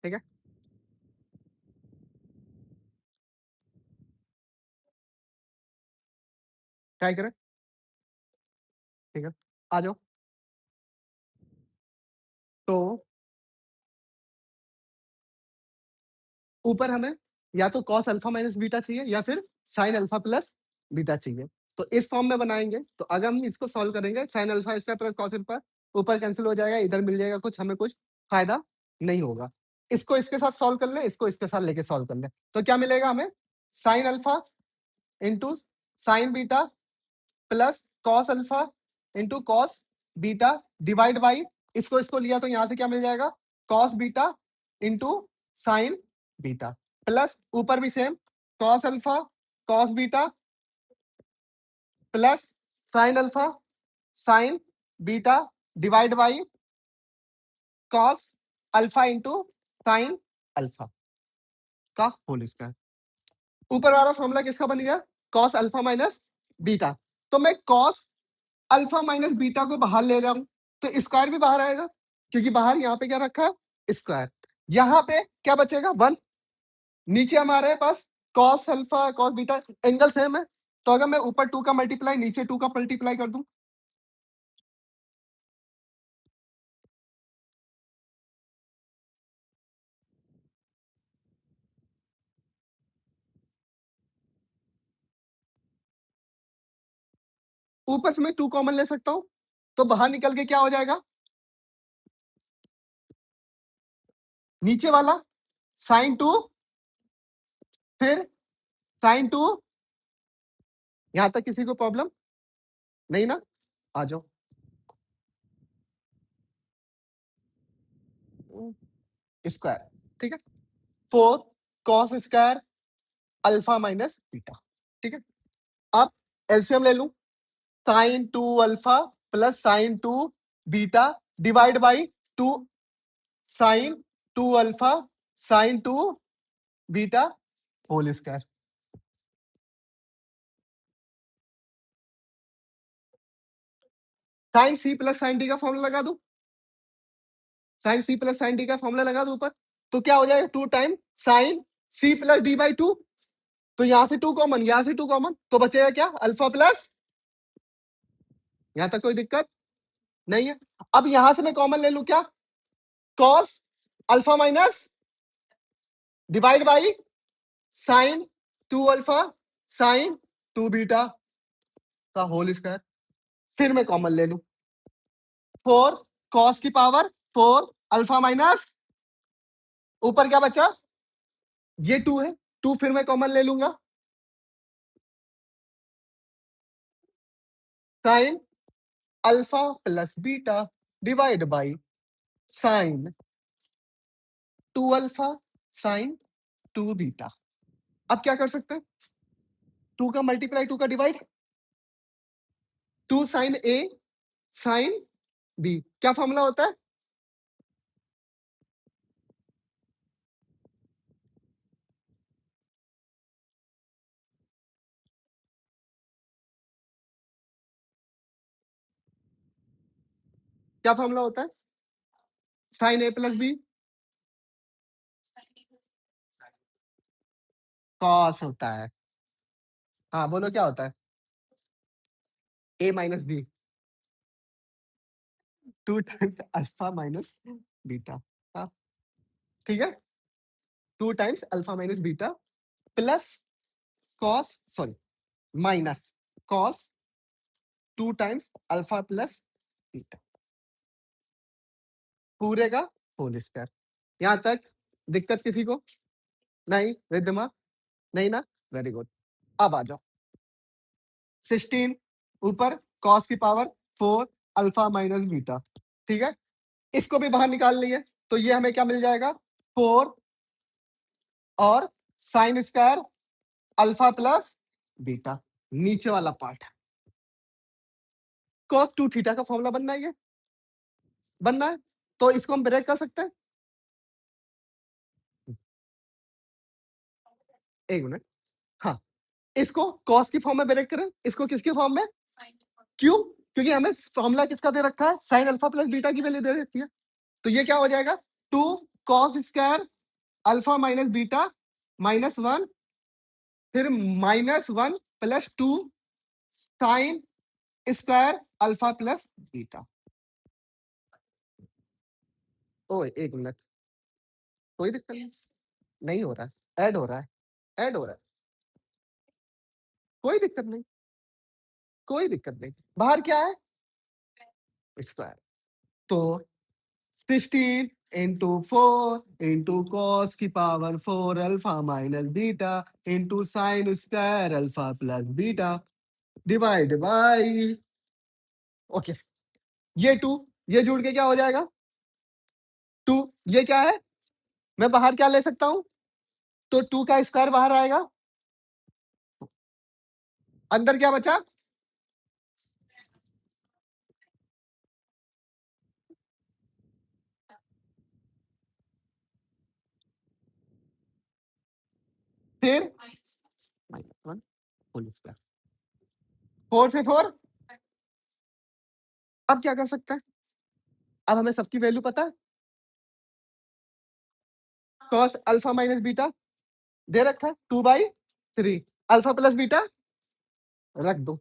ठीक है, ट्राई करें। ठीक है, आ जाओ। तो ऊपर हमें या तो कॉस अल्फा माइनस बीटा चाहिए या फिर साइन अल्फा प्लस बीटा चाहिए। तो इस फॉर्म में बनाएंगे। तो अगर हम इसको सॉल्व करेंगे, sine alpha square plus cos alpha ऊपर कैंसिल हो जाएगा, इधर मिल जाएगा कुछ, हमें कुछ फायदा नहीं होगा। इसको इसके साथ सॉल्व कर ले, इसको इसके साथ लेके सॉल्व कर ले, तो क्या मिलेगा हमें? Sine alpha into sine beta plus cos alpha into cos beta divide by, इसको इसको लिया तो यहां से क्या मिल जाएगा? Cos beta into sine beta plus ऊपर भी same cos alpha cos beta plus sine alpha sign beta divide by cos alpha into sine alpha का होल स्क्वायर। ऊपर वाला फॉर्मूला किसका बन गया? Cos alpha minus beta. तो मैं कॉस अल्फा माइनस बीटा को बाहर ले रहा हूं, तो स्क्वायर भी बाहर आएगा, क्योंकि बाहर यहाँ पे क्या रखा है? स्क्वायर। यहाँ पे क्या बचेगा? 1। नीचे हमारे पास cos alpha cos beta angle same है, तो अगर मैं ऊपर 2 का मल्टीप्लाई नीचे 2 का मल्टीप्लाई कर दूं, ऊपर से मैं 2 कॉमन ले सकता हूं, तो बाहर निकल के क्या हो जाएगा? नीचे वाला साइन 2 फिर साइन 2। यहां तक किसी को प्रॉब्लम नहीं ना? आ जाओ। स्क्वायर। ठीक है, 4 cos square alpha minus beta. ठीक है, अब एलसीएम ले लूं, sine 2 alpha plus sine 2 beta divide by 2 sine 2 alpha sine 2 beta whole square. Sine C plus sine D का फॉर्मूला लगा दू, sine C plus sine D का फॉर्मूला लगा दू ऊपर, तो क्या हो जाएगा? 2 time sine C plus D by 2। तो यहां से 2 कॉमन, यहां से 2 कॉमन, तो बचेगा क्या? Alpha plus. यहां तक कोई दिक्कत नहीं है। अब यहां से मैं कॉमन ले लू क्या? Cos alpha minus divide by sign 2 alpha sine 2 beta का होल स्क्वायर। फिर मैं कॉमन ले लू, 4 कॉस की पावर 4 अल्फा माइनस ऊपर क्या बचा? ये 2 है, 2 फिर मैं कॉमन ले लूंगा, sign alpha plus beta divide by sign 2 alpha sine 2 beta. अब क्या कर सकते हैं? 2 का मल्टीप्लाई 2 का divide, 2 sine A sine B. क्या फॉर्मूला होता है? क्या फॉर्मूला होता है? Sine A plus B cos होता है। हाँ बोलो क्या होता है? A minus B, 2 times alpha minus beta. हाँ ठीक है, 2 times alpha minus beta plus cos sorry minus cos 2 times alpha plus beta पूरे का होल स्क्वायर। यहां तक दिक्कत किसी को नहीं? रिद्धिमा नहीं ना? Very good. अब आ जाओ, 16 ऊपर कॉस की पावर 4 अल्फा माइनस बीटा। ठीक है, इसको भी बाहर निकाल लिए, तो ये हमें क्या मिल जाएगा? 4 और sign square alpha plus beta. नीचे वाला पार्ट cos 2 थीटा का फॉर्मूला बनना है, ये बनना है, तो इसको हम ब्रेक कर सकते हैं। एक मिनट, हाँ, इसको cos की फॉर्म में ब्रेक करें, इसको किसके फॉर्म में? क्यों? क्योंकि हमें फॉर्मूला किसका दे रखा है? साइन अल्फा प्लस बीटा की वैल्यू दे रखी है। तो ये क्या हो जाएगा? 2 cos square alpha minus beta -1, फिर -1 + 2 sine square alpha plus beta. ओए एक मिनट, कोई दिक्कत नहीं हो रहा है, ऐड हो रहा है, ऐड हो रहा है, कोई दिक्कत नहीं, कोई दिक्कत नहीं। बाहर क्या है? स्क्वायर। तो 16 इंटू 4 इंटू कॉस की power 4 alpha minus beta into sine square alpha plus beta divide by, okay, ये 2 ये जुड़ के क्या हो जाएगा 2, ये क्या है, मैं बाहर क्या ले सकता हूं, तो 2 का स्क्वायर बाहर आएगा, अंदर क्या बचा, फिर -1 होल स्क्वायर, 4 से 4। अब क्या कर सकते हैं, अब हमें सबकी वैल्यू पता है, कॉस अल्फा माइनस बीटा दे रखा है 2/3, अल्फा प्लस बीटा रख दो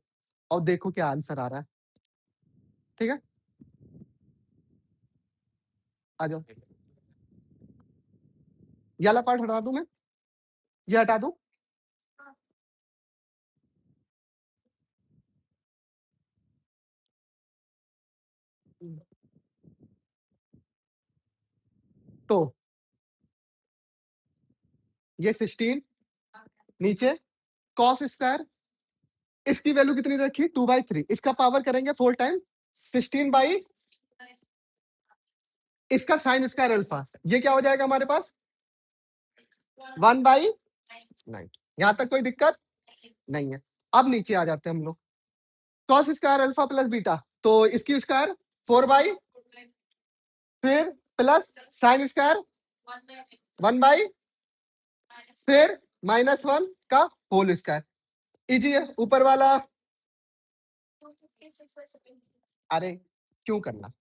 और देखो क्या आंसर आ रहा है। ठीक है, आ जाओ, ये वाला पार्ट हटा दूं मैं, ये हटा दूं, तो ये 16 नीचे कॉस स्क्वायर, इसकी वैल्यू कितनी रखी 2/3, इसका पावर करेंगे 4 टाइम 16 बाई इसका साइन स्क्वायर अल्फा, ये क्या हो जाएगा हमारे पास 1/9। यहां तक कोई दिक्कत नहीं है। अब नीचे आ जाते हैं हम लोग, cos square alpha plus beta, तो इसकी स्क्वायर 4 बाई, फिर प्लस साइन स्क्वायर 1 बाई, फिर -1 का होल स्क्वायर, इजी है ऊपर वाला। अरे क्यों करना,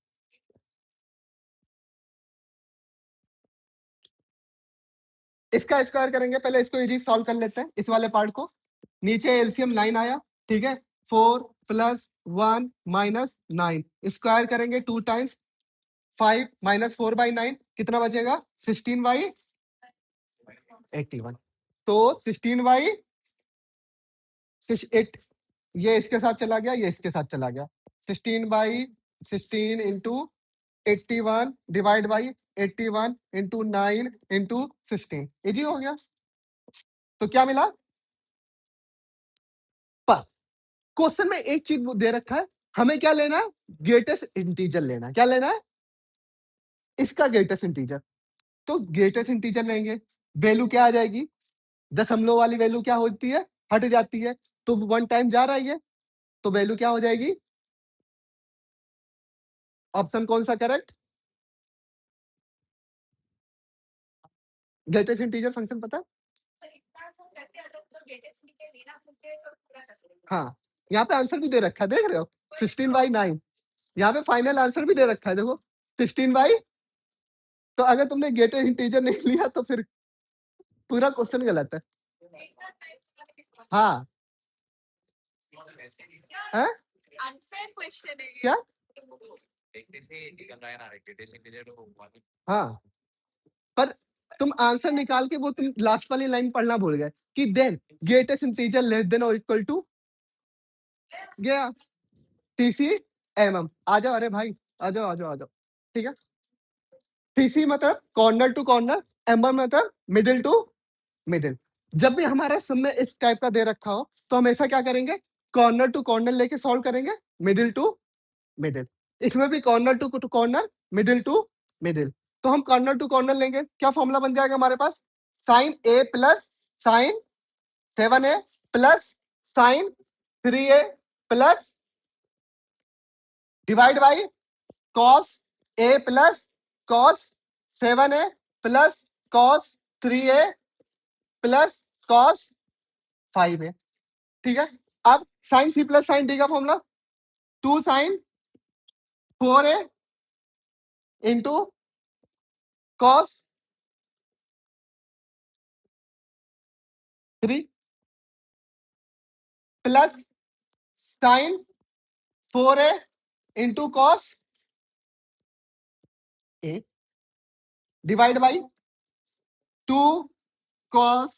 इसका स्क्वायर करेंगे, पहले इसको इजी सॉल्व कर लेते हैं इस वाले पार्ट को। नीचे एलसीएम 9 आया, ठीक है, 4 + 1 - 9 स्क्वायर करेंगे 2 टाइम्स 5 - 4/9 कितना बचेगा 16/81, तो 16/8, ये इसके साथ चला गया, ये इसके साथ चला गया, 16/16 into 81 divide by 81 into 9 into 16, easy हो गया। तो क्या मिला, पर क्वेश्चन में एक चीज दे रखा है, हमें क्या लेना है, ग्रेटेस्ट इंटीजर लेना है, क्या लेना है, इसका ग्रेटेस्ट इंटीजर, तो ग्रेटेस्ट इंटीजर लेंगे, वैल्यू क्या आ जाएगी, दशमलव वाली वैल्यू क्या होती है, हट जाती है, तो 1 टाइम जा रहा है, तो वैल्यू क्या हो जाएगी, ऑप्शन कौन सा करेक्ट, ग्रेटेस्ट इंटीजर फंक्शन पता है, हाँ, यहाँ पे आंसर भी दे रखा है, देख रहे हो 16/9, यहाँ पे फाइनल आंसर भी दे रखा है, देखो 16 तो अगर तुमने ग्रेटेस्ट इंटीजर नहीं लिया तो फिर पूरा क्वेश्चन गलत है। हाँ, है क्या, हाँ, पर तुम आंसर निकाल के वो तुम लास्ट वाली लाइन पढ़ना भूल गए कि then greatest integer less than और इक्वल टू गया टीसी एमएम, आ जाओ, अरे भाई आ जाओ आ जाओ आ जाओ, ठीक है, टीसी मतलब कॉर्नर टू कॉर्नर, एमएम मतलब मिडिल टू मिडिल। जब भी हमारा सब में इस टाइप का दे रखा हो तो हमेशा क्या करेंगे, कॉर्नर टू कॉर्नर लेके सॉल्व करेंगे, मिडिल टू मिडिल, इसमें भी corner to corner middle to middle, तो हम कॉर्नर टू कॉर्नर लेंगे, क्या फॉर्मूला बन जाएगा हमारे पास, sine A plus sine 7a plus sine 3a plus divide by cos A plus cos 7a plus cos 3a plus cos 5a, ठीक है। अब sine C plus sine D का formula 2 sine 4a into cos 3 plus sine 4a into cos A divide by 2 cos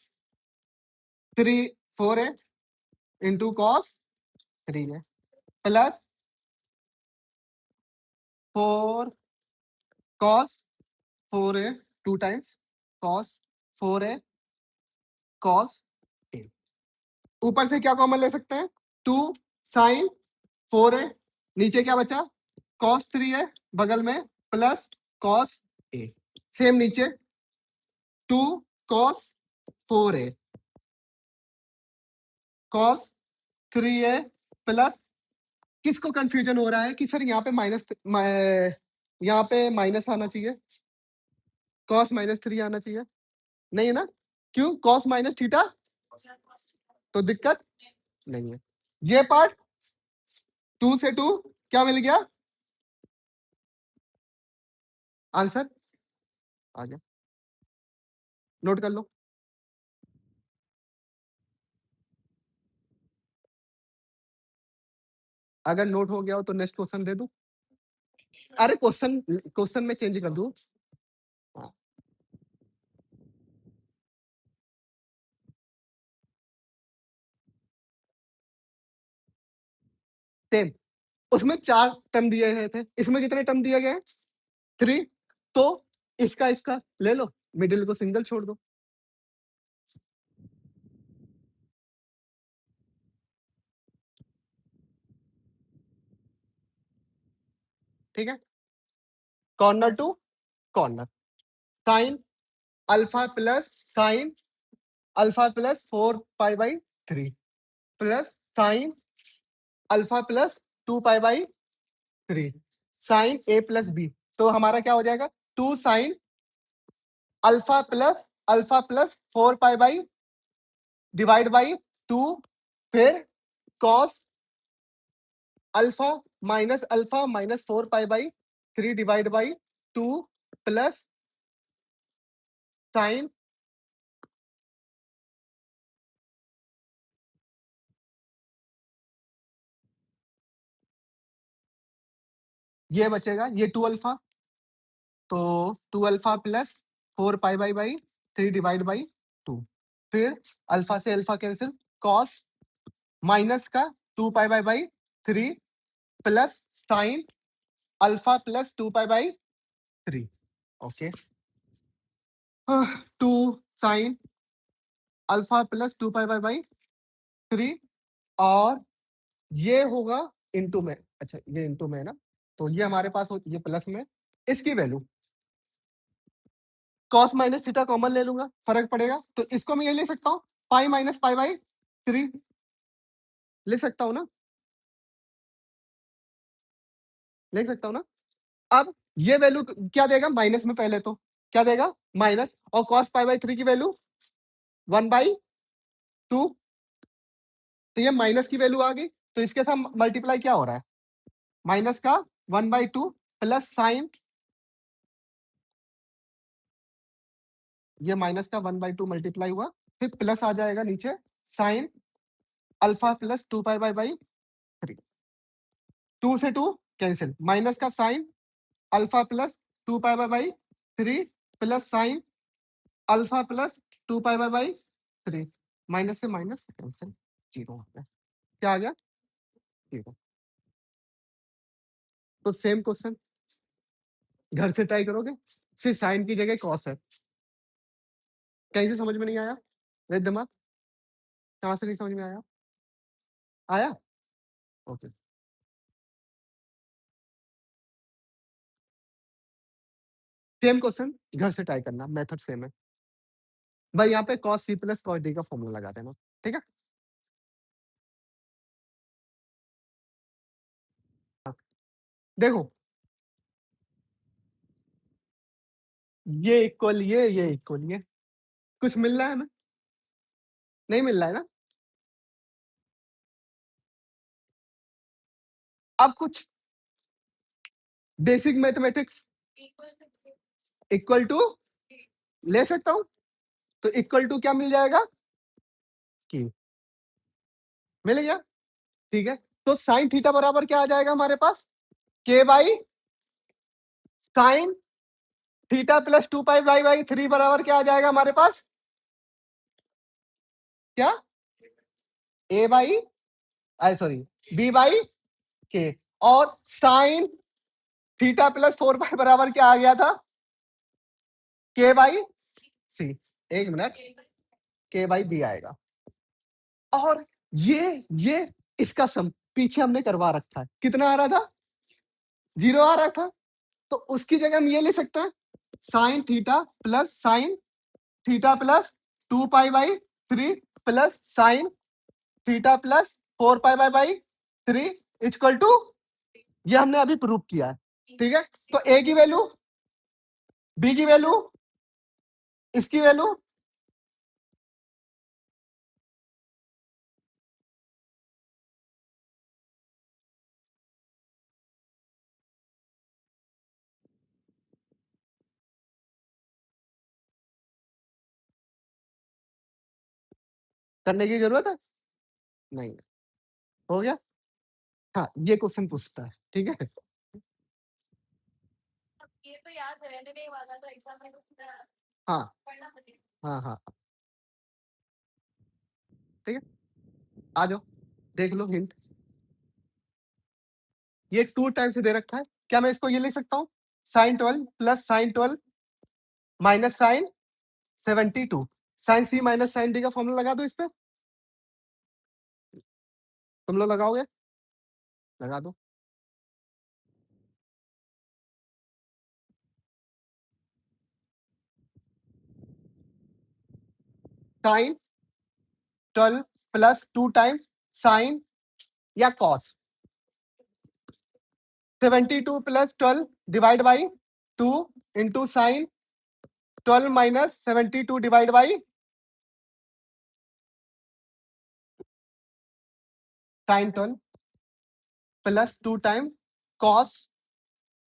4a into cos 3a plus 4 cos 4a 2 times cos 4a cos A. ऊपर से क्या common ले सकते हैं? 2 sine 4a, नीचे क्या बचा? कॉस 3a बगल में प्लस कॉस ए, सेम नीचे 2 cos 4a cos 3a plus, किसको कंफ्यूजन हो रहा है कि सर यहाँ पे यहाँ पे माइनस आना चाहिए, कॉस -3 आना चाहिए, नहीं है ना? क्यों? कॉस माइनस थीटा, तो दिक्कत नहीं है। ये पार्ट 2 से 2 क्या मिल गया? आंसर आ गया, नोट कर लो। अगर नोट हो गया हो तो नेक्स्ट क्वेश्चन दे दूं? अरे क्वेश्चन में चेंज कर दूं? हाँ। सेम, उसमें 4 टर्म दिए गए थे, इसमें कितने टर्म दिए गए? 3, तो इसका इसका ले लो, मिडिल को सिंगल छोड़ दो। ठीक है, corner to corner, sine alpha plus sine alpha plus 4π/3 plus sine alpha plus 2π/3 sine a plus B, तो हमारा क्या हो जाएगा? 2 sine alpha plus 4π/ divide by 2 फिर cos alpha minus 4π/3 divide by 2 plus sine ये बचेगा, ये 2 अल्फा, तो 2 अल्फा प्लस 4π/3 डिवाइड बाई 2, फिर अल्फा से अल्फा कैंसिल, कॉस माइनस का 2π/3 plus sine alpha plus 2π/3। Okay, 2 sine alpha plus 2π/3 और ये होगा इनटू में, अच्छा ये इनटू में है ना, तो ये हमारे पास ये प्लस में, इसकी value cos minus theta common ले लूंगा, फर्क पड़ेगा, तो इसको मैं ये ले सकता हूँ पाई माइनस π/3 ले सकता हूँ ना, ले सकता हूँ ना। अब ये वैल्यू क्या देगा? माइनस में पहले तो क्या देगा? माइनस, और कॉस π/3 की वैल्यू 1/2, तो ये माइनस की वैल्यू आ गई, तो इसके साथ मल्टीप्लाई क्या हो रहा है? माइनस का 1/2 प्लस साइन, ये माइनस का 1/2 मल्टीप्लाई हुआ, फिर प्लस आ जाएगा नीचे साइन अल्फा प्लस 2π/3, 2 से 2 कैंसिल, माइनस का sine alpha plus 2π/3 plus sine alpha plus 2π/3, minus से माइनस कैंसिल, 0 हो गया। क्या आ गया? 0। तो सेम क्वेश्चन घर से ट्राई करोगे, सिर्फ साइन की जगह कॉस है। कहीं से समझ में नहीं आया? मेरे दिमाग कहां से नहीं समझ में आया? आया? ओके, सेम क्वेश्चन घर से ट्राई करना, मेथड सेम है भाई। यहाँ पे cos c plus cos d का फॉर्मूला लगा देना, ठीक है? देखो, ये इक्वल ये इक्वल ये, कुछ मिल रहा है हमें? नहीं मिल रहा है ना? अब कुछ बेसिक मैथमेटिक्स इक्वल टू ले सकता हूं, तो इक्वल टू क्या मिल जाएगा? की। मिल गया? ठीक है, तो साइन थीटा बराबर क्या आ जाएगा हमारे पास? के by sine theta plus 2 pi by 3 बराबर क्या आ जाएगा हमारे पास? क्या? ए बाई, सॉरी, बी बाई के। और साइन थीटा प्लस 4 पाई बराबर क्या आ गया था? के बाई सी। एक मिनट, के बाई बी आएगा। और ये इसका सम पीछे हमने करवा रखा है, कितना आ रहा था? 0 आ रहा था। तो उसकी जगह हम ये ले सकते हैं, sine theta plus 2 pi by 3 plus sine theta plus 4 pi by 3 equal to, ये हमने अभी प्रूव किया है। ठीक है, तो ए की वैल्यू, बी की वैल्यू, इसकी वैल्यू, करने की जरूरत है नहीं? हो गया? हाँ, ये क्वेश्चन पूछता है। ठीक है, ये तो याद रहने नहीं वाला, तो एग्जाम में हाँ पढ़ना पड़ेगा। हाँ हाँ, ठीक है, आ जाओ, देख लो हिंट। ये 2 टाइम से दे रखा है, क्या मैं इसको ये लिख सकता हूँ? sin 12 plus sin 12 minus sin 72, sine C minus sine D का फॉर्मूला लगा दो इस पे। तुम लोग लगाओगे? लगा दो। sin 12 प्लस 2 टाइम्स साइन या cos 72 plus 12 divide by 2 into sin 12 minus 72 divide by sin 12 plus 2 time cos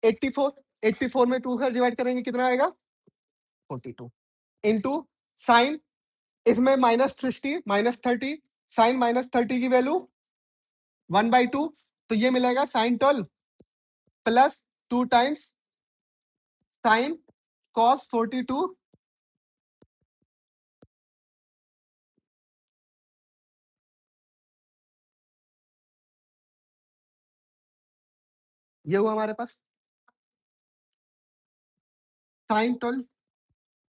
84, 84 में 2 का डिवाइड करेंगे कितना आएगा? 42 इंटू साइन, इसमें -30 साइन -30 की वैल्यू 1/2, तो ये मिलेगा sin 12 plus 2 times sine cos 42। ये हुआ हमारे पास sin 12।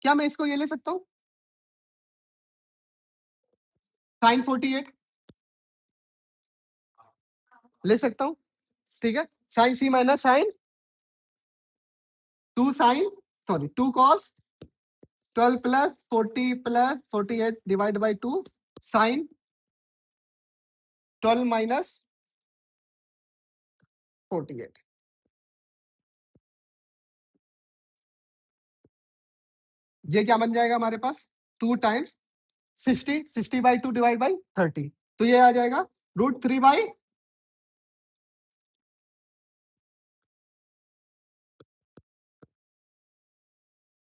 क्या मैं इसको ये ले सकता हूँ? sin 48 ले सकता हूँ। ठीक है, sine C minus sine 2 sine, sorry 2 cos 12 plus 40 plus 48 divide by 2 sine 12 minus 48। ये क्या बन जाएगा हमारे पास? 2 टाइम्स 60 बाई 2 डिवाइड बाई 30, तो ये आ जाएगा √3 बाई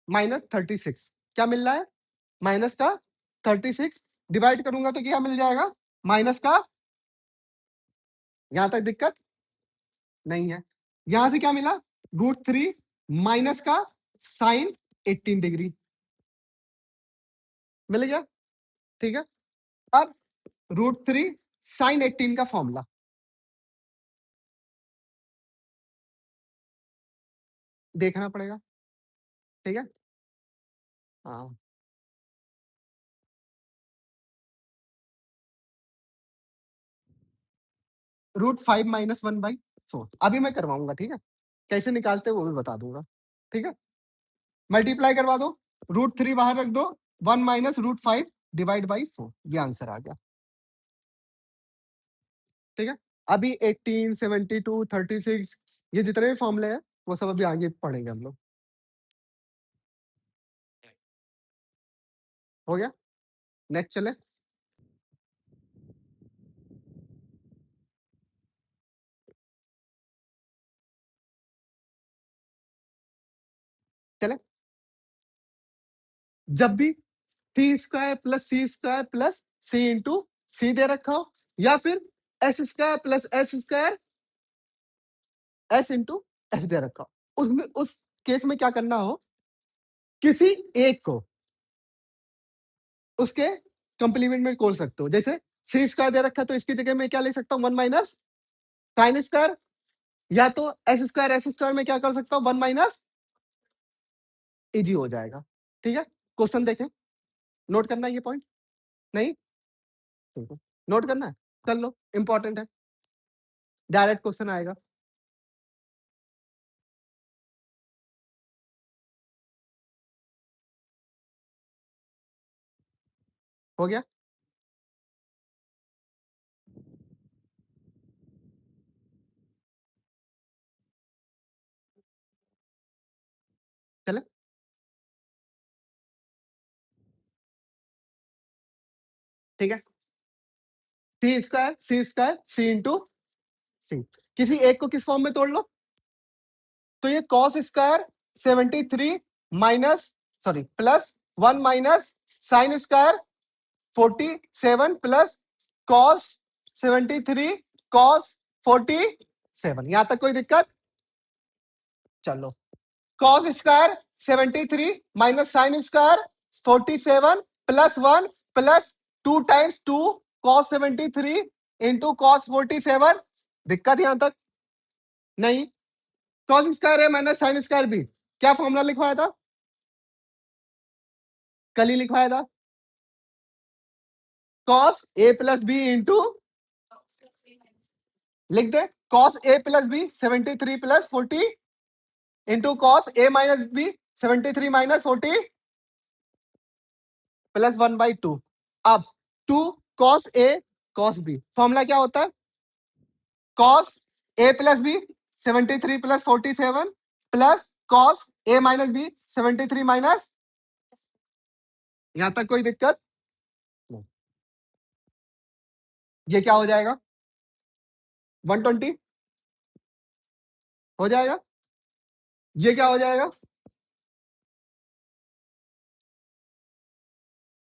-36। क्या मिल रहा है? माइनस का 36 डिवाइड करूंगा तो क्या मिल जाएगा? माइनस का, यहां तक दिक्कत नहीं है। यहां से क्या मिला? √3 माइनस का sin 18 डिग्री मिल गया। ठीक है, अब √3 sin 18 का फॉर्मूला देखना पड़ेगा। ठीक है, हाँ, √5 माइनस 1/4 अभी मैं करवाऊंगा। ठीक है, कैसे निकालते हैं वो भी बता दूंगा। ठीक है, मल्टीप्लाई करवा दो, √3 बाहर रख दो, 1 माइनस √5 डिवाइड बाई 4, ये आंसर आ गया। ठीक है, अभी 18, 72, 36, ये जितने भी फॉर्मूले हैं वो सब अभी आगे पढ़ेंगे हम लोग। हो गया, नेक्स्ट चले। चले, जब भी T square plus C square plus C into C दे रखा हो, या फिर S square plus S square S into S दे रखा हो। उसमें उस केस में क्या करना हो, किसी एक को उसके कंप्लीमेंट में खोल सकते हो। जैसे सी स्क्वायर दे रखा है, तो इसकी जगह में क्या लिख सकता हूँ, 1 माइनस साइन स्क्वायर, या तो एस स्क्वायर में क्या कर सकता हूँ, 1 माइनस, इजी हो जाएगा। ठीक है, क्वेश्चन देखें, नोट करना है ये पॉइंट, नहीं ठीक है, नोट करना है, कर लो, इंपॉर्टेंट है, डायरेक्ट क्वेश्चन आएगा। हो गया, चले, ठीक है, टी स्क्वायर सी इंटू सी, किसी एक को किस फॉर्म में तोड़ लो, तो ये cos square 73 minus sorry plus 1 minus sine square 47 plus cos 73 cos 47, यहां तक कोई दिक्कत? चलो, cos square 73 minus sine square 47 plus 1 plus 2 times 2 cos 73 into cos 47, दिक्कत यहां तक? नहीं, कॉस स्क्वायर है माइनस साइन स्क्वायर भी, क्या फॉर्मूला लिखवाया था, कल ही लिखवाया था, cos A plus B into, लिख दे, cos A plus B 73 plus 40 into cos A minus B 73 minus 40 plus 1/2। अब 2 cos A cos B, formula क्या होता है, cos A plus B 73 plus 47 plus cos A minus B 73 minus, यहां तक कोई दिक्कत? ये क्या हो जाएगा, 120 हो जाएगा, ये क्या हो जाएगा,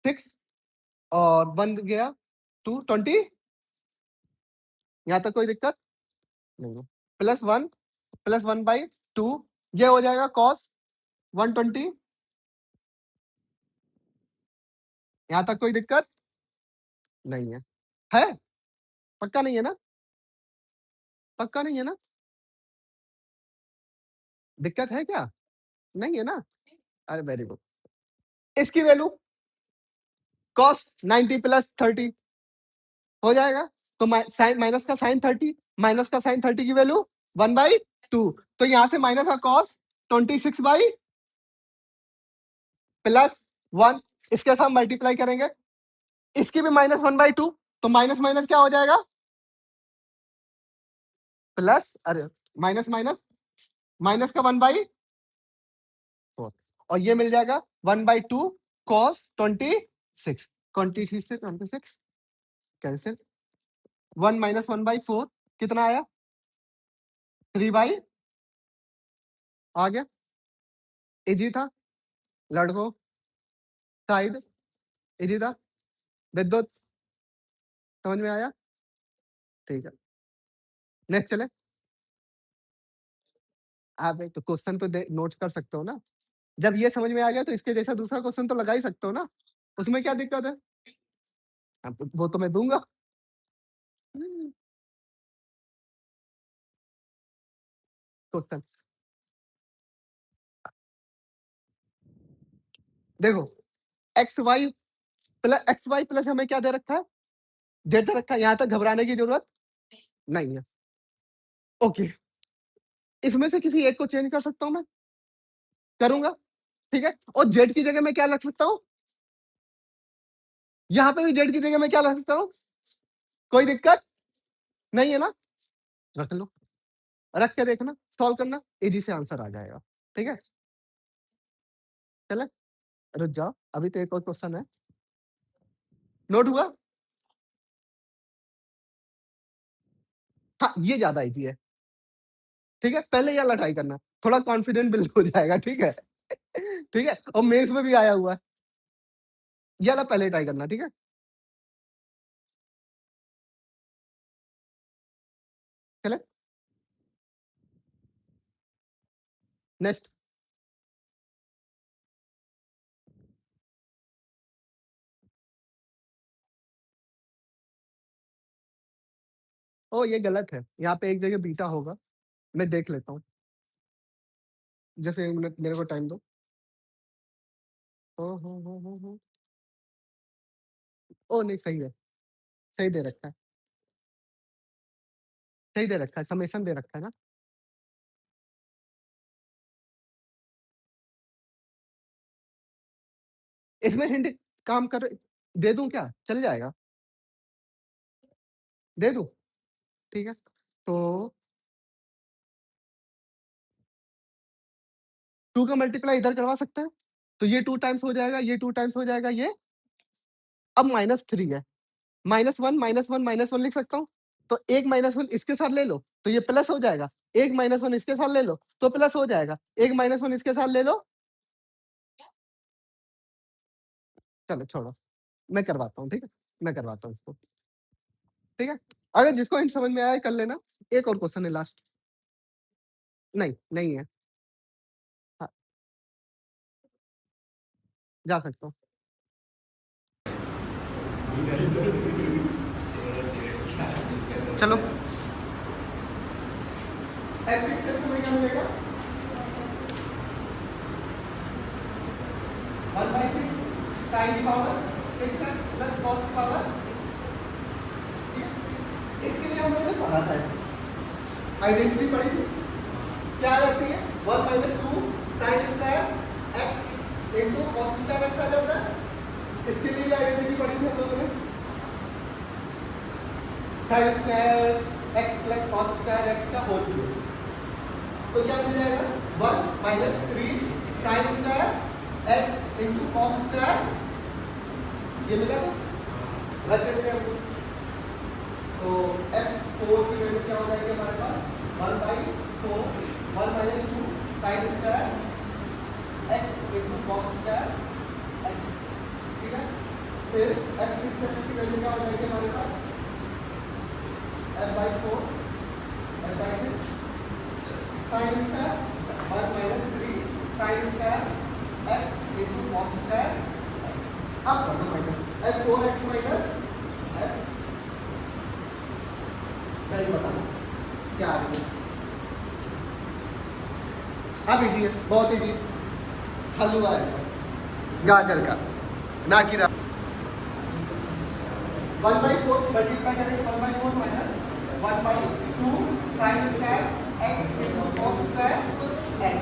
6 और 1 गया 220, यहां तक कोई दिक्कत नहीं, प्लस 1/2, ये हो जाएगा कॉस 120, यहां तक कोई दिक्कत नहीं है पक्का नहीं है ना, पक्का नहीं है ना, दिक्कत है क्या, नहीं है ना, अरे वेरी गुड। इसकी वैल्यू कॉस 90 प्लस 30 हो जाएगा, तो साइन माइनस का साइन 30 माइनस का साइन 30 की वैल्यू 1/2, तो यहां से माइनस का कॉस 26 प्लस 1, इसके साथ मल्टीप्लाई करेंगे, इसकी भी -1/2, तो माइनस माइनस क्या हो जाएगा, प्लस, अरे माइनस माइनस माइनस का 1/4, और ये मिल जाएगा 1/2 कॉस 26, 26 से 26 कैंसिल, 1 माइनस 1/4 कितना आया, 3 आ गया, इजी था लड़को, शायद इजी था, विद्युत, समझ में आया, ठीक है, नेक्स्ट चले, आप एक तो क्वेश्चन तो नोट कर सकते हो ना, जब ये समझ में आ गया तो इसके जैसा दूसरा क्वेश्चन तो लगा ही सकते हो ना, उसमें क्या दिक्कत है, वो तो मैं दूंगा। क्वेश्चन देखो, एक्स वाई प्लस हमें क्या दे रखा है, जेड दे रखा है, यहां तक घबराने की जरूरत नहीं है, ओके, इसमें से किसी एक को चेंज कर सकता हूं मैं, करूंगा, ठीक है, और जेड की जगह मैं क्या रख सकता हूं, यहां पे भी जेड की जगह मैं क्या रख सकता हूं, कोई दिक्कत नहीं है ना, रख लो, रख के देखना, सॉल्व करना, इजी से आंसर आ जाएगा, ठीक है, चले, रुक जाओ, अभी तो एक और क्वेश्चन है, नोट हुआ, हाँ ये ज्यादा इजी है, ठीक है, पहले ये वाला ट्राई करना, थोड़ा कॉन्फिडेंट बिल्ड हो जाएगा, ठीक है, ठीक है, और मेंस में भी आया हुआ है, ये वाला पहले ट्राई करना, ठीक है? चले नेक्स्ट। ओ ये गलत है, यहाँ पे एक जगह बीटा होगा, मैं देख लेता हूँ। जैसे 1 मिनट मेरे को टाइम दो। हो। ओ नहीं सही है, सही दे रखा है, सही दे रखा है, समेशन दे रखा है ना। इसमें हिंट काम कर, दे दूं क्या, चल जाएगा? दे दूं, ठीक है। तो 2 का मल्टीप्लाई इधर करवा सकते हैं, तो ये 2 टाइम्स हो जाएगा, ये 2 टाइम्स हो जाएगा, ये अब -3 है, -1 -1 -1 लिख सकता हूँ। तो 1 -1 इसके साथ ले लो तो ये प्लस हो जाएगा, 1 -1 इसके साथ ले लो तो प्लस हो जाएगा, 1 -1 इसके साथ ले लो। चलो छोड़ो, मैं करवाता हूँ, ठीक है? मैं करवाता हूँ इसको, ठीक है? अगर जिसको हिंट समझ में आया कर लेना। एक और क्वेश्चन है लास्ट। नहीं, नहीं है। हाँ, जा सकता हूँ। चलो f6 में क्या मिलेगा? 1/6 sin की पावर 6x प्लस cos की पावर 6। इसके लिए हम लोगों ने पढ़ा था, आइडेंटिटी पढ़ी थी, क्या आ जाती है? 1 - 2 sin square x into cos square x आ जाता है। इसके लिए भी आइडेंटिटी पढ़ी थी हम लोगों ने, sin square x plus cos square x का होल क्यूब। तो क्या मिल जाएगा? 1 - 3 sin square x into cos square, ये मिला ना, रख देते हैं हम। तो f4 की वैल्यू क्या हो जाएगी हमारे पास? 1/4 1 - 2 sin square x into cos square x, ठीक है? फिर f6 की वैल्यू क्या हो जाएगी हमारे पास? f/4 f/6 sin square 1 - 3 sin square x into cos square x। अब कर दो minus, f4x minus f, value बताना क्या आ रही है। अब इजी है, बहुत इजी, हलवा है गाजर का, ना कि 1/4 मल्टीप्लाई करेंगे, 1/4 minus 1/2 sin square x into cos square x।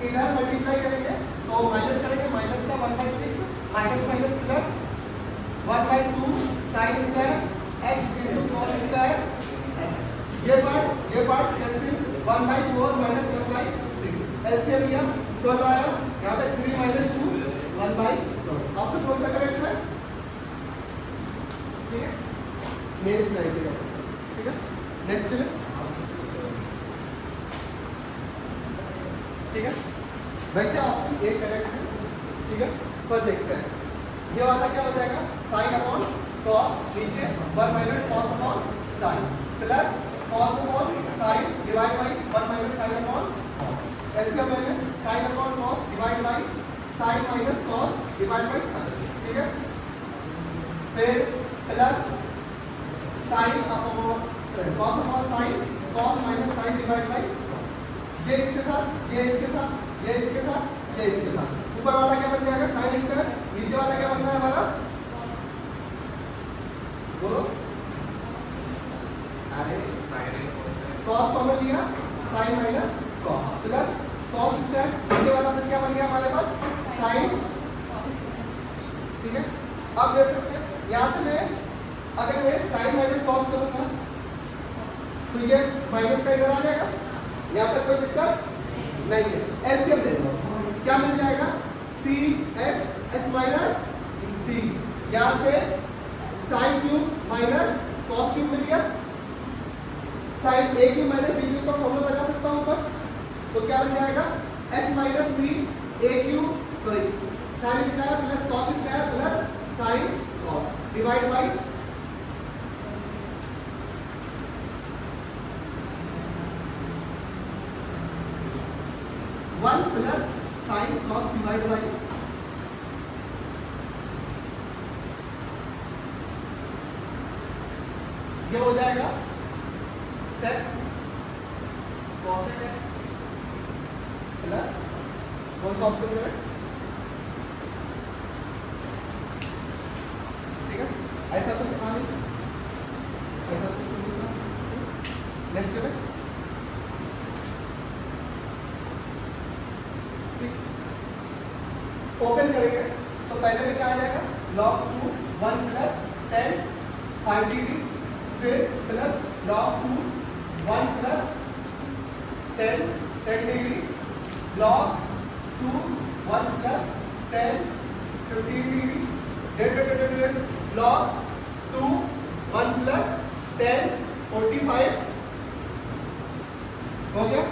इधर मल्टीप्लाई करेंगे तो माइनस करेंगे, माइनस का 1/6 minus minus plus 1/2 sin square x into cos square x। ये पार्ट कैंसिल, 1/4 माइनस 1/6 एलसीएम लिया, 12 आया, यहाँ पे 3 - 2 1/12। ऑप्शन कौन सा करेक्ट है? ठीक है, मेंस 90 का क्वेश्चन, ठीक है? नेक्स्ट चले, ठीक है? वैसे ऑप्शन ए करेक्ट है, ठीक है? पर देखते हैं ये वाला क्या हो जाएगा? साइन अपॉन कॉस, नीचे 1 minus cos upon sine, plus cos upon sine divide by 1 minus sine upon cos. LCM लेंगे, sine upon cos divide by sine minus cos divide by sine, ठीक है? फिर plus sine upon cos upon sine, cos minus sine divide by cos. ये इसके साथ, ये इसके साथ, ये इसके साथ, ये इसके साथ। ऊपर वाला क्या बन जाएगा? Sine square. नीचे वाला क्या बनना है हमारा? बोलो, अरे कॉस कॉमन लिया, sine minus cos plus cos square. नीचे वाला फिर क्या बन गया हमारे पास? साइन, ठीक है? अब देख सकते हैं यहाँ से मैं अगर मैं साइन माइनस कॉस करूंगा तो ये माइनस का इधर आ जाएगा, यहाँ तक कोई दिक्कत नहीं है। एलसीएम ले लो, क्या मिल जाएगा? सी एस माइनस सी, यहाँ से sine cube minus cos cube मिल गया। Sine A cube minus B cube का फॉर्मूला लगा सकता हूँ ऊपर, तो क्या बन जाएगा? S minus C A cube, sorry sine square plus cos square plus divide by one plus sine cos divide by ये हो जाएगा सेक कॉसेक एक्स प्लस कौन सा ऑप्शन करें, ठीक है। ऐसा तो सिखा नहीं, ऐसा तो नेक्स्ट चले, ओपन करेंगे तो पहले में क्या आ जाएगा, log 2 1 प्लस 10 5 डिग्री, फिर plus log 2 1 plus 10 10 degree, log 2 1 plus 10 15 degree, that log 2 1 plus 10 45 हो गया।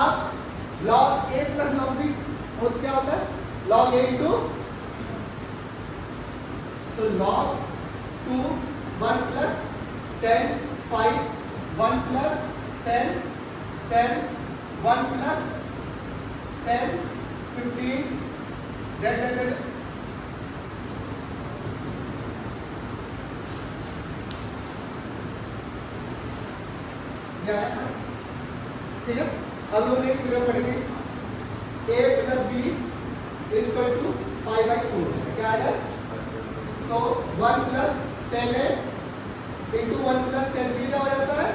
अब log a plus log b और क्या होता है, log a इंटू, तो log 2 1 plus 10 5 1 plus 10 10 1 plus 10 15 that क्या है, ठीक है। अब लोग एक फिगर पढ़ेंगे, a plus b equal to pi by 4, क्या आ जाए, तो 1 प्लस 10 है इंटू 1 प्लस 10 b क्या हो जाता है,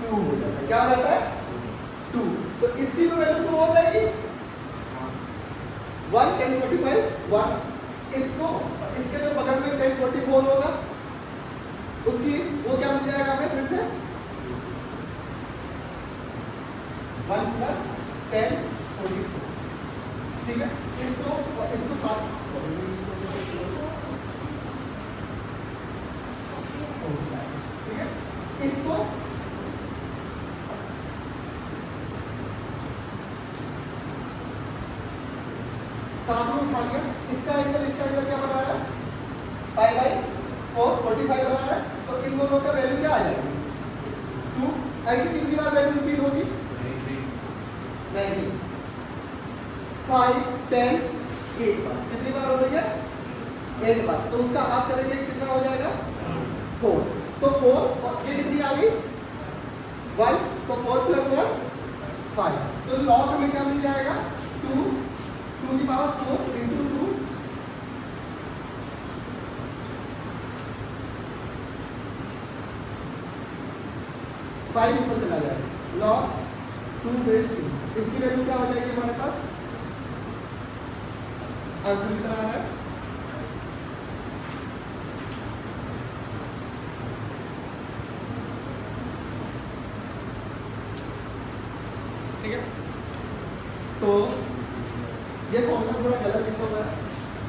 2 हो जाता है, क्या हो जाता है 2, तो इसकी तो वैल्यू 2 हो जाएगी, 1 10 45 1, इसको इसके जो बगल में 10 44 होगा उसकी वो क्या मिल जाएगा हमें फिर से 1 प्लस 10 44, ठीक है। इसको साथ, ठीक है, इसको साथ में उठा लिया, इसका एंगल क्या बना रहा है, पाई बाई 4 45 बना रहा है, तो इन दोनों का वैल्यू क्या आ जाएगी 2, ऐसी कितनी बार वैल्यू रिपीट होगी, 19 5 10 8 बार, कितनी बार हो रही है 8 बार, तो उसका आप करेंगे कितना हो जाएगा 4, तो 4 और ये कितनी आ गई 1, तो 4 प्लस 1 5, तो लॉग में क्या मिल जाएगा 2 की पावर 4 इंटू 2 5 ऊपर चला जाएगा, log 2 बेस 2, इसकी वैल्यू क्या हो जाएगी हमारे पास, आंसर कितना आ रहा है, ठीक है। तो ये फॉर्मूला थोड़ा गलत लिखा हुआ है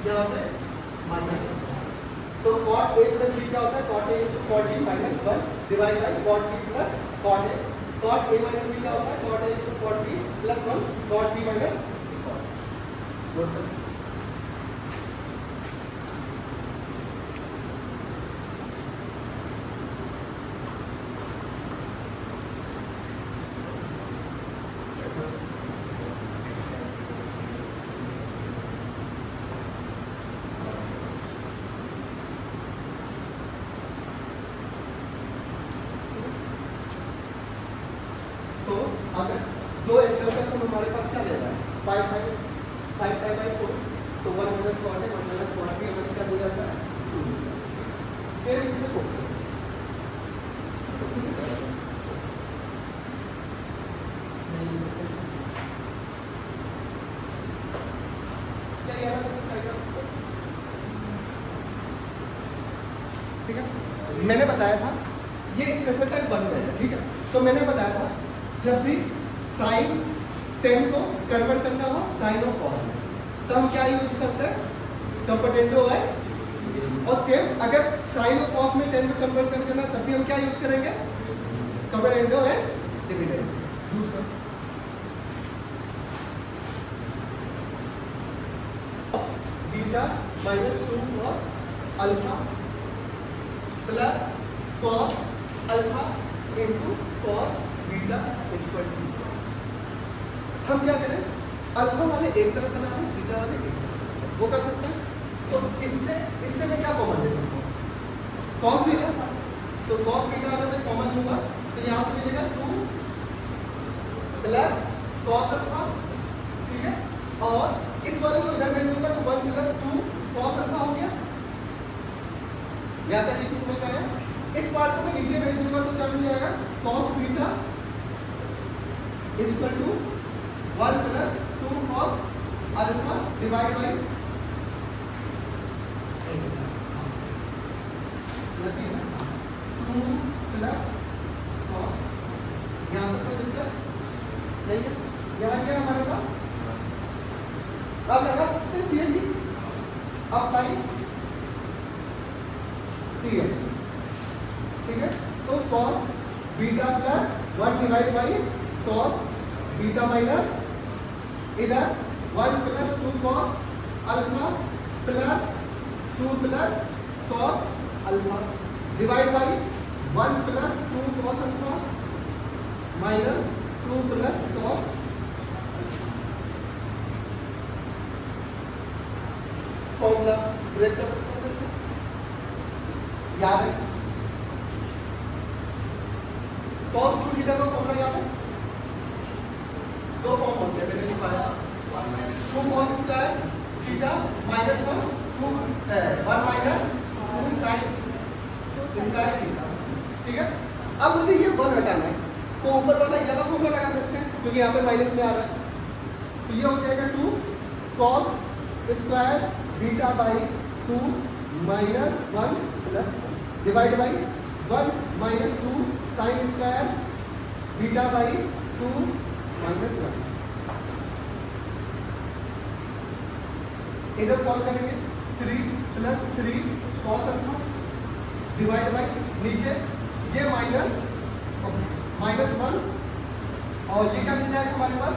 यहाँ पे माइनस, तो cot a प्लस b क्या होता है, cot a into cot b minus 1 divide by cot b plus cot a, cot a minus b क्या होता है, cot a into cot b plus 1 cot b minus 1। तो अगर दो एंगल का सम हमारे पास क्या दे रहा है 5 पाई बाई 4, तो 1 माइनस कॉट है 1 माइनस कॉट भी हमें क्या दे जाता है 2, सेम इसमें क्वेश्चन क्या ये वाला क्वेश्चन ट्राई कर सकते हैं, ठीक है। मैंने बताया था ये स्पेशल टाइप 1 में है, ठीक है। तो मैंने बताया था जब भी साइन 10 को कन्वर्ट करना हो साइन और कॉस में, तब हम क्या यूज करते हैं, कंपोनेंटो है, और सेम अगर साइन और कॉस में 10 को कन्वर्ट करना है तब भी हम क्या यूज करेंगे, कंपोनेंटो है डिविडेंड यूज कर। Beta minus 2 cos alpha plus cos alpha into cos beta equal to, हम क्या करें, अल्फा वाले एक तरफ बना लें, बीटा वाले एक तरफ, वो कर सकते हैं। तो इससे मैं क्या कॉमन ले सकता हूँ, कॉस बीटा, तो कॉस बीटा अगर मैं कॉमन लूंगा तो यहाँ से मिलेगा 2 प्लस कॉस अल्फा, ठीक है, और इस वाले को इधर भेज दूंगा तो 1 प्लस 2 कॉस अल्फा हो गया। यहाँ तक ये चीज समझ आया। इस पार्ट को मैं नीचे भेज दूंगा तो क्या मिल जाएगा, cos beta equal to 1 plus 2 cos alpha divide by 2 plus cos, यहाँ तक कोई दिक्कत नहीं है। यहाँ क्या हमारे पास, अब लगा सकते हैं CND, अप्लाई CN, ठीक है। तो cos beta plus 1 divide by cos beta minus इधर 1 plus 2 cos alpha plus 2 plus cos alpha divide by 1 plus 2 cos alpha minus 2 plus cos, formula break कर सकते हैं, याद है cos 2 थीटा का फॉर्मूला याद है, दो फॉर्म होते हैं, मैंने लिखाया 2 cos square theta minus 1 minus 2 sin square theta, ठीक है। अब मुझे ये 1 हटाना है तो ऊपर वाला ये वाला फॉर्मूला लगा सकते हैं क्योंकि यहाँ पे माइनस में आ रहा है, तो ये हो जाएगा 2 cos square beta by 2 minus 1 plus divide by 1 minus 2 sine square beta by 2 minus 1, इधर सॉल्व करेंगे 3 plus 3 cos alpha divide by नीचे ये माइनस 1 और ये क्या मिल जाएगा हमारे पास,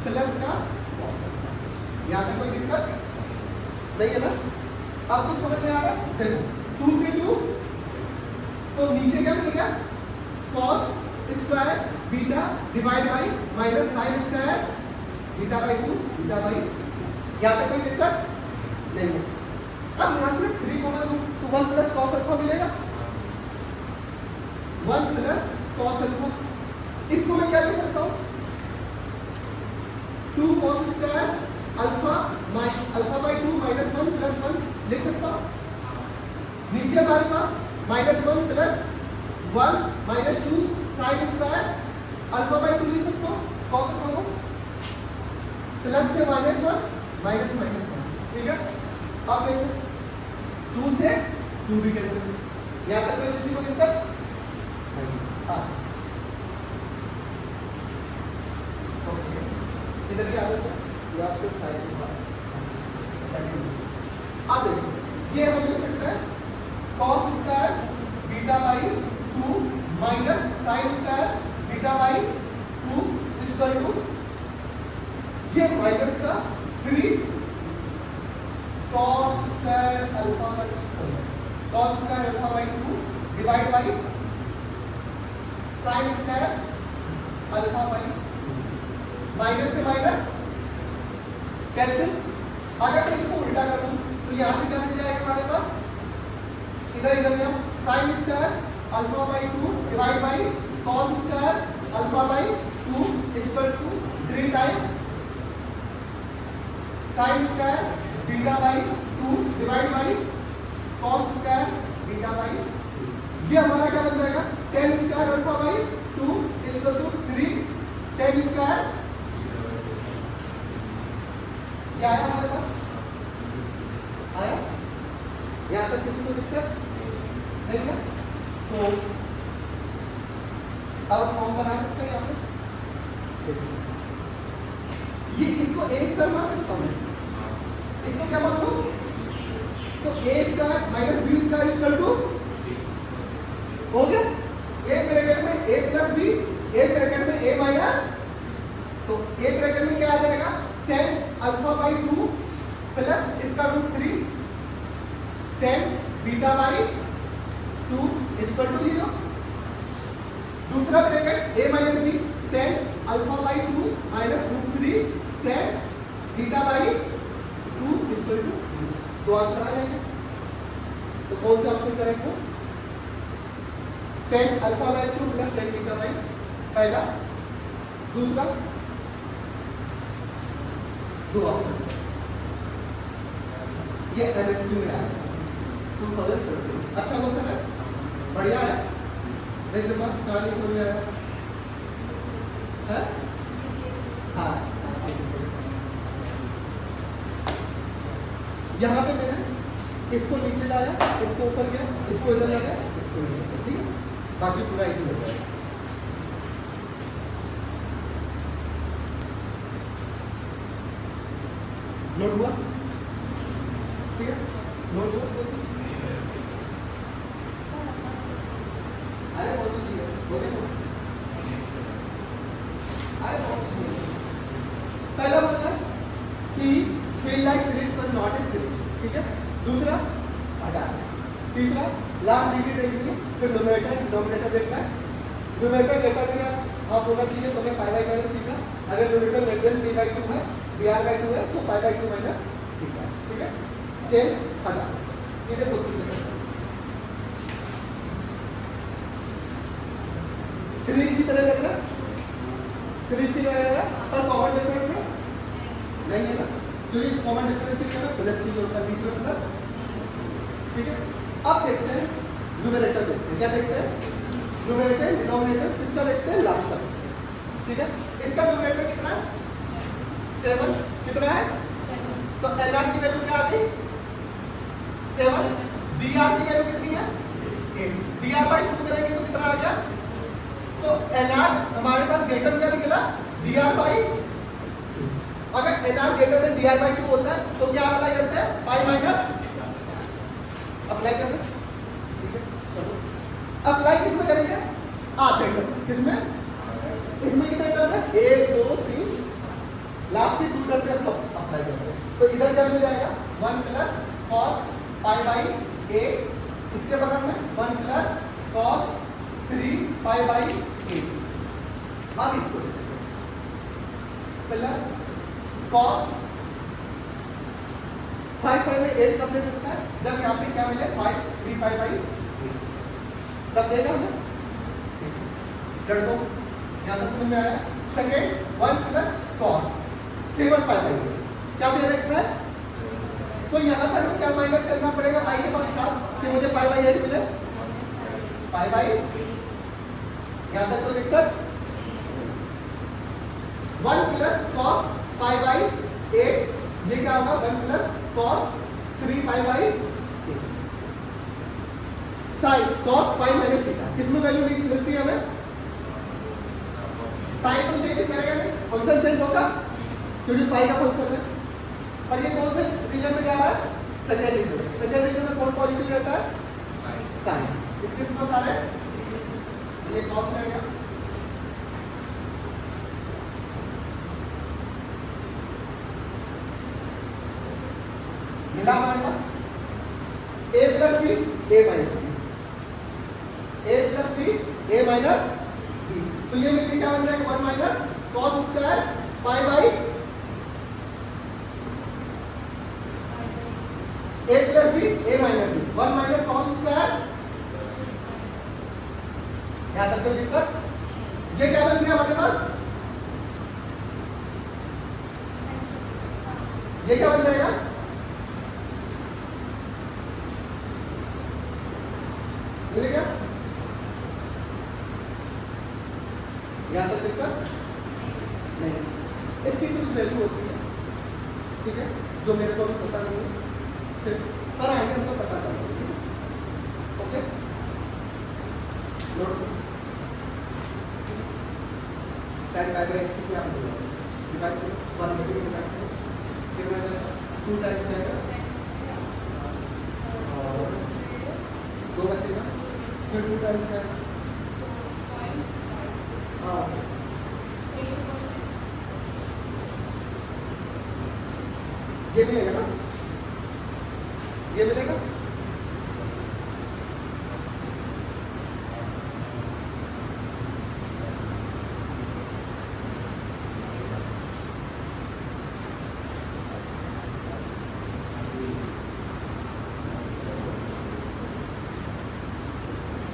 प्लस का कॉस अल्फा। यहाँ तक कोई दिक्कत नहीं है ना, आपको समझ में आ रहा है। देखो 2 से 2 तो नीचे क्या मिल गया, cos square beta divide by minus sine square beta by 2 beta by, यहाँ तक कोई दिक्कत नहीं है। अब यहाँ से 3 कॉमन लूं तो 1 प्लस कॉस अल्फा मिलेगा, 1 प्लस कॉस अल्फा, इसको मैं क्या ले सकता हूँ, 2 cos square alpha by 2 minus 1 plus 1 लिख सकता हूँ। नीचे हमारे पास minus 1 plus 1 minus 2 sine square alpha by 2 लिख सकता हूँ, cos अल्फा को प्लस से माइनस 1 माइनस माइनस 1, ठीक है। अब देखो 2 से 2 भी कैंसिल, यहाँ तक कोई किसी को दिक्कत नहीं। इधर क्या होगा, ये आपको साइड में चलिए। अब देखो ये हम लिख सकते हैं cos square beta by 2 minus sine square beta by 2 equal to ये माइनस का 3 cos square alpha by 2 divide by sine square alpha by, minus से माइनस कैंसिल। अगर मैं इसको उल्टा कर दूं तो यहाँ से क्या मिल जाएगा हमारे पास, इधर यहाँ sine square alpha by 2 divide by cos square alpha by 2 equal to 3 time sine square beta by 2 divide by cos square beta by, ये हमारा क्या बन जाएगा, tan square alpha by 2 equal to 3 tan square, क्या आया हमारे पास, आया। यहाँ तक किसी को दिक्कत नहीं है, तो अब फॉर्म बना सकते हैं यहाँ पे, ये इसको ए स्क्वायर मान सकता हूँ, इसको क्या मान लूँ, तो A square minus B square equal to हो गया, एक ब्रैकेट में ए प्लस बी, एक ब्रैकेट में ए माइनस, तो एक ब्रैकेट में क्या आ जाएगा tan अल्फा बाई 2 प्लस इसका root 3 10 beta by 2 equal to 0। दूसरा bracket a minus b 10 alpha by 2 minus root 3 10 beta by 2 equal to 0। तो आंसर आ जाएगा। तो कौन सा ऑप्शन करेक्ट हो? 10 alpha by 2 plus 10 beta by पहला। दूसरा दो ऑप्शन ये एमएसक्यू में आया 2017। अच्छा क्वेश्चन है, बढ़िया है। नहीं दिमाग कहानी समझ में आया है? हाँ, यहाँ पे मैंने इसको नीचे लाया, इसको ऊपर गया, इसको इधर लगाया, इसको नीचे, ठीक है? बाकी पूरा एक ही है। नोट हुआ? ठीक है, नोट हुआ? अरे बहुत ही हो गया। अरे बहुत ही पहला बोलना कि फील लाइक सीरीज पर नॉट ए सीरीज, ठीक है? दूसरा हटा। तीसरा लास्ट डिग्री देखनी है, फिर न्यूमरेटर डिनोमिनेटर देखना है। न्यूमरेटर देखा था हाफ होना चाहिए तो मैं पाई बाई माइनस थीटा। अगर numerator less than P by 2 है, बी आर बाई 2 है तो पाई बाई 2 माइनस थीटा, ठीक है? चेंज हटा, सीधे क्वेश्चन पे सीरीज की तरह लग रहा, सीरीज की तरह लग रहा, पर कॉमन डिफरेंस है नहीं है ना, क्योंकि कॉमन डिफरेंस की जगह प्लस चीज होता है बीच में प्लस, ठीक है? अब देखते हैं न्यूमरेटर, देखते हैं क्या देखते हैं? न्यूमरेटर डिनोमिनेटर इसका देखते हैं लास्ट तक, ठीक है? इसका न्यूमरेटर कितना है? 7। कितना है? तो एन आर की वैल्यू क्या आ गई? 7। डी आर की वैल्यू कितनी है? 8। डी आर बाई 2 करेंगे तो कितना आ गया? तो एन आर हमारे पास ग्रेटर क्या निकला? D R by 2। अगर N R greater than D R by 2 होता है तो क्या अप्लाई करते हैं? पाई माइनस अप्लाई करते हैं, ठीक है? चलो अप्लाई किसमें करेंगे? आधे टर्म। किसमें? इसमें कितने टर्म है? 1 2 3, लास्ट की 2 टर्म पे हम लोग अप्लाई करते हैं। तो इधर क्या मिल जाएगा? 1 प्लस कॉस पाई बाई 8, इसके बगल में 1 प्लस कॉस 3 पाई बाई 8। अब इसको प्लस कॉस 5 पाई बाई 8 कब दे सकता है? जब यहाँ पे क्या मिले? 5 3 पाई बाई 8 तब देगा हमें। कर दो, यहाँ तक समझ में आया? Second 1 plus cos 7 pi by 8 क्या दे रखा है? तो यहाँ पर क्या माइनस करना पड़ेगा पाई के पास साथ कि मुझे पाई बाई 8 मिले? पाई बाई, यहाँ तक कोई दिक्कत? 1 प्लस कॉस पाई बाई 8, ये क्या होगा? 1 plus cos 3 pi by 8। Sine cos pi minus theta, किसमें वैल्यू मिलती है हमें? साइन तो चेंज करेगा नहीं, फंक्शन चेंज होगा क्योंकि पाई का फंक्शन है। पर ये कौन से रीजन में जा रहा है? Second reason. सेकेंड रीजन में कौन पॉजिटिव रहता है? साइन। इसके पास आ रहे हैं, ये कॉस रहेगा, मिला हमारे पास a plus b a minus b, a plus b a minus b. तो ये मिलकर क्या बन जाएगा? 1 minus cos square pi by a plus b a minus b, 1 minus cos square. यहाँ तक कोई दिक्कत? ये क्या बन गया हमारे पास? ये क्या बन जाएगा? मिल गया? यहाँ तक दिक्कत नहीं। इसकी कुछ वैल्यू होती है, ठीक है, जो मेरे को भी पता नहीं है, फिर पर आएंगे हमको पता कर लेंगे। Okay, note sine by by की क्या होगा? डिवाइड करो 1 में डिवाइड करो, कितना जाएगा? 2 टाइम्स जाएगा और 2 बचेगा, फिर 2 टाइम्स जाएगा। हाँ, ये भी है ना? ये मिलेगा।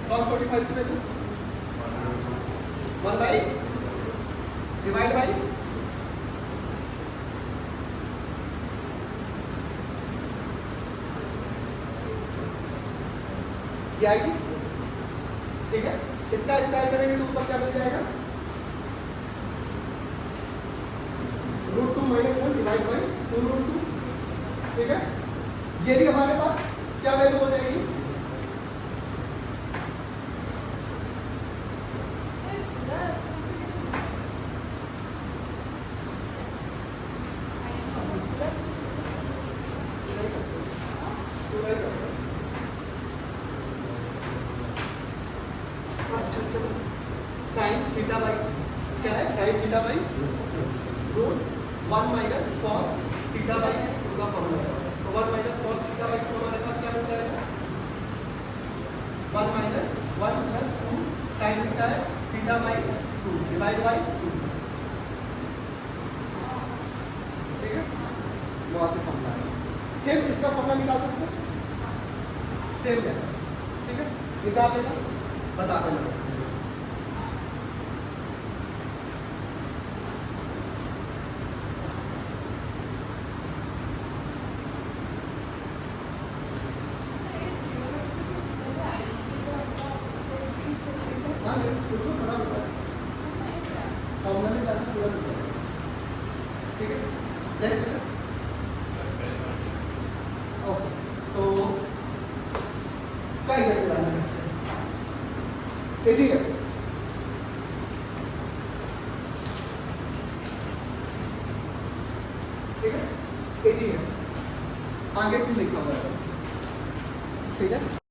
cos 45 की वैल्यू 1 बाई डिवाइड बाई ये आएगी, ठीक है। इसका स्क्वायर करेंगे तो ऊपर क्या मिल जाएगा, √2 - 1 डिवाइड बाई 2√2, ठीक है। ये भी हमारे पास क्या वैल्यू हो जाएगी, साइन थीटा बाई क्या है, sine theta by √1 - cos theta by 2 का फॉर्मूला है। तो 1 - cos थीटा बाई 2 हमारे पास क्या मिल जाएगा, 1 - 1 + 2 sine square theta by 2 divide by 2, ठीक है। वहां से फॉर्मूला है, सेम इसका फॉर्मूला निकाल सकते हो, सेम है, ठीक है। निकाल लेना, बता देना। फॉर्मूला में जाना पूरा मिल जाएगा, ठीक है। नेक्स्ट है ओके, तो ट्राई करके जाना है, ठीक है। ठीक है, आगे 2 लिखा हुआ है, ठीक है।